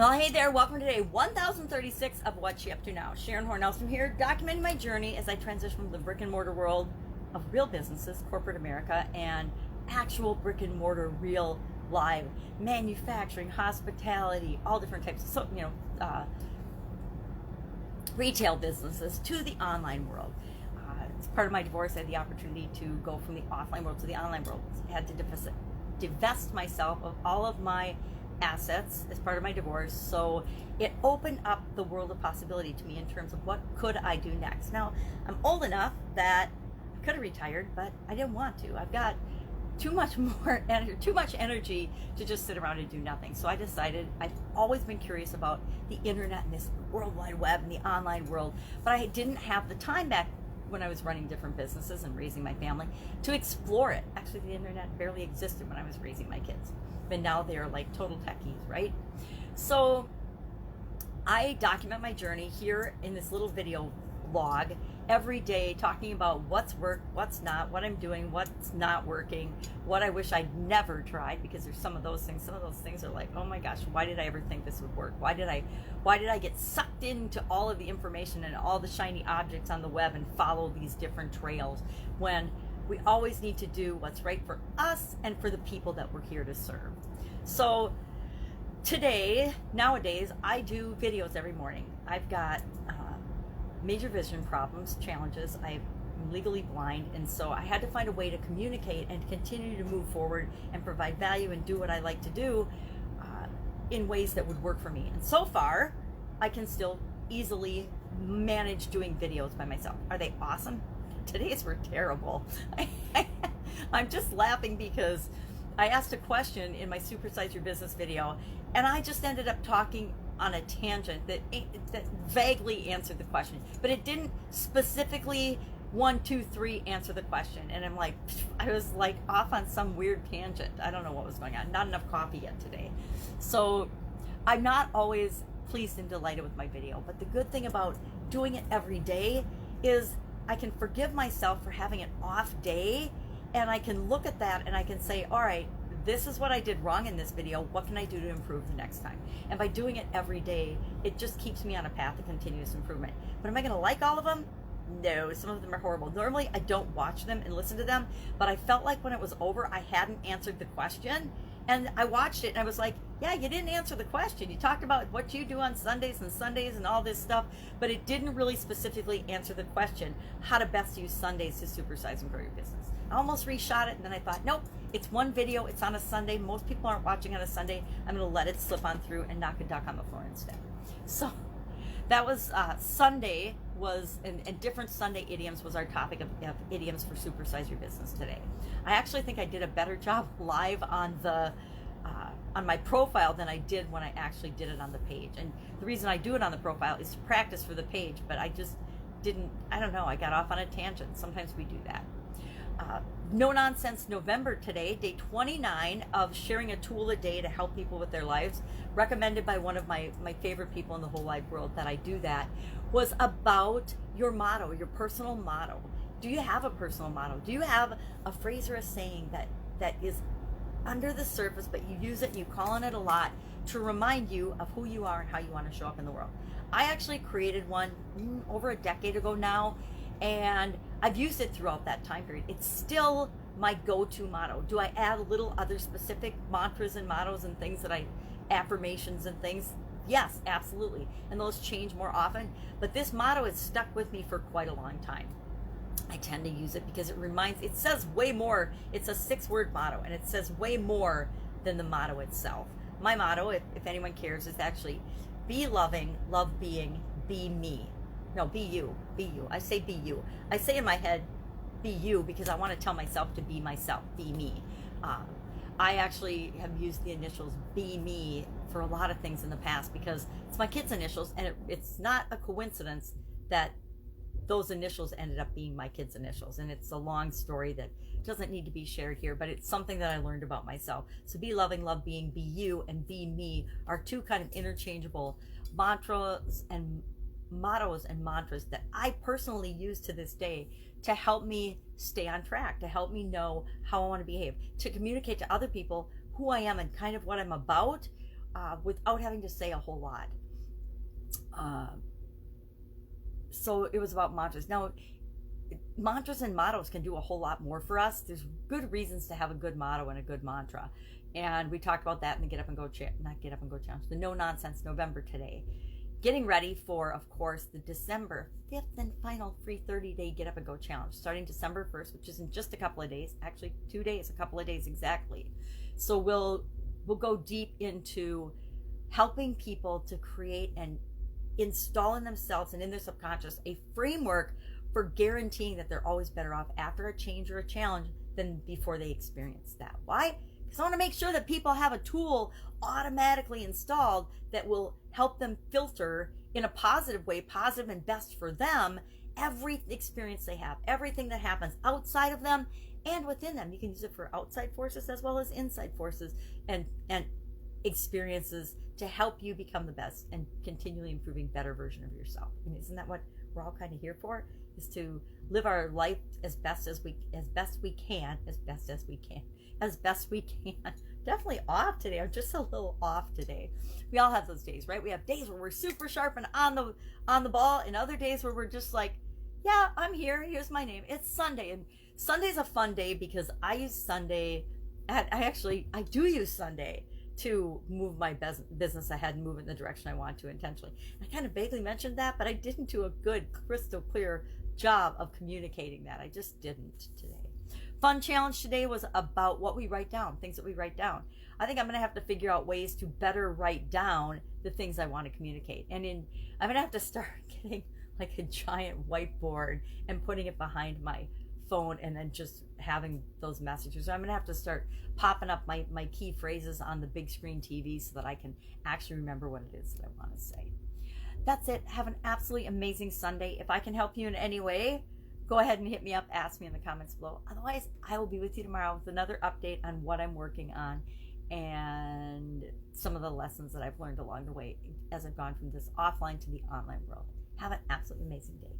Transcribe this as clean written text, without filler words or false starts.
Well, hey there, welcome to day 1036 of What's She Up To Now. Sharon Horne-Ellstrom here, documenting my journey as I transition from the brick and mortar world of real businesses, corporate America, and actual brick and mortar, real live manufacturing, hospitality, all different types of, retail businesses to the online world. As part of my divorce, I had the opportunity to go from the offline world to the online world. I had to divest myself of all of my assets as part of my divorce, so it opened up the world of possibility to me in terms of what could I do next. Now, I'm old enough that I could have retired, but I didn't want to. I've got too much energy to just sit around and do nothing. So I decided, I've always been curious about the internet and this World Wide Web and the online world, but I didn't have the time back when I was running different businesses and raising my family to explore it. Actually, the internet barely existed when I was raising my kids, but now they're like total techies, right? So I document my journey here in this little video log every day, talking about what's worked, what's not, what I'm doing, what's not working, what I wish I'd never tried, because there's some of those things are like, oh my gosh, why did I ever think this would work? Why did I get sucked into all of the information and all the shiny objects on the web and follow these different trails, when we always need to do what's right for us and for the people that we're here to serve. So nowadays, I do videos every morning. I've got major vision problems, challenges. I'm legally blind, and so I had to find a way to communicate and continue to move forward and provide value and do what I like to do in ways that would work for me. And so far, I can still easily manage doing videos by myself. Are they awesome? Today's were terrible. I'm just laughing because I asked a question in my Supersize Your Business video, and I just ended up talking on a tangent that vaguely answered the question, but it didn't specifically 1, 2, 3 answer the question. And I'm like, I was like off on some weird tangent. I don't know what was going on. Not enough coffee yet today. So I'm not always pleased and delighted with my video, but the good thing about doing it every day is I can forgive myself for having an off day, and I can look at that and I can say, all right, this is what I did wrong in this video. What can I do to improve the next time? And by doing it every day, it just keeps me on a path of continuous improvement. But am I going to like all of them? No, some of them are horrible. Normally, I don't watch them and listen to them, but I felt like when it was over, I hadn't answered the question. And I watched it and I was like, yeah, you didn't answer the question. You talked about what you do on Sundays and all this stuff, but it didn't really specifically answer the question, how to best use Sundays to supersize and grow your business. I almost reshot it, and then I thought, nope, it's one video, it's on a Sunday. Most people aren't watching on a Sunday. I'm going to let it slip on through and knock a duck on the floor instead. So that was Sunday and different Sunday idioms was our topic of idioms for Supersize Your Business today. I actually think I did a better job live on my profile than I did when I actually did it on the page. And the reason I do it on the profile is to practice for the page, but I just I don't know, I got off on a tangent. Sometimes we do that. No Nonsense November today, day 29 of sharing a tool a day to help people with their lives, recommended by one of my favorite people in the whole wide world that I do that, was about your motto, your personal motto. Do you have a personal motto? Do you have a phrase or a saying that is under the surface, but you use it and you call on it a lot to remind you of who you are and how you want to show up in the world? I actually created one over a decade ago now, and I've used it throughout that time period. It's still my go-to motto. Do I add little other specific mantras and mottos and things affirmations and things? Yes, absolutely. And those change more often. But this motto has stuck with me for quite a long time. I tend to use it because it says way more. It's a 6-word motto, and it says way more than the motto itself. My motto, if anyone cares, is actually be loving, love being, be me. No, be you. I say be you. I say in my head, be you, because I want to tell myself to be myself, be me. I actually have used the initials be me for a lot of things in the past because it's my kids' initials, and it's not a coincidence that those initials ended up being my kids' initials. And it's a long story that doesn't need to be shared here, but it's something that I learned about myself. So be loving, love being, be you, and be me are two kind of interchangeable mantras and mottos and mantras that I personally use to this day to help me stay on track, to help me know how I want to behave, to communicate to other people who I am and kind of what I'm about, without having to say a whole lot. So it was about mantras. Now, mantras and mottos can do a whole lot more for us. There's good reasons to have a good motto and a good mantra. And we talked about that in the Get Up and Go Challenge, the No Nonsense November today. Getting ready for, of course, the December 5th and final free 30-day Get Up and Go Challenge, starting December 1st, which is in just a couple of days, actually 2 days, a couple of days exactly. So we'll go deep into helping people to create and install in themselves and in their subconscious a framework for guaranteeing that they're always better off after a change or a challenge than before they experience that. Why? Because I want to make sure that people have a tool automatically installed that will help them filter in a positive way, positive and best for them, every experience they have, everything that happens outside of them and within them. You can use it for outside forces as well as inside forces and experiences to help you become the best and continually improving better version of yourself. And isn't that what we're all kind of here for? Is to live our life as best we can. Definitely off today. I'm just a little off today. We all have those days, right? We have days where we're super sharp and on the ball, and other days where we're just like, yeah, I'm here. Here's my name. It's Sunday, and Sunday's a fun day because I use Sunday. I do use Sunday to move my business ahead and move it in the direction I want to intentionally. I kind of vaguely mentioned that, but I didn't do a good, crystal clear job of communicating that. I just didn't today. Fun challenge today was about what we write down, things that we write down. I think I'm going to have to figure out ways to better write down the things I want to communicate. I'm going to have to start getting like a giant whiteboard and putting it behind my phone and then just having those messages. So I'm going to have to start popping up my key phrases on the big screen TV so that I can actually remember what it is that I want to say. That's it. Have an absolutely amazing Sunday. If I can help you in any way, go ahead and hit me up, ask me in the comments below. Otherwise, I will be with you tomorrow with another update on what I'm working on and some of the lessons that I've learned along the way as I've gone from this offline to the online world. Have an absolutely amazing day.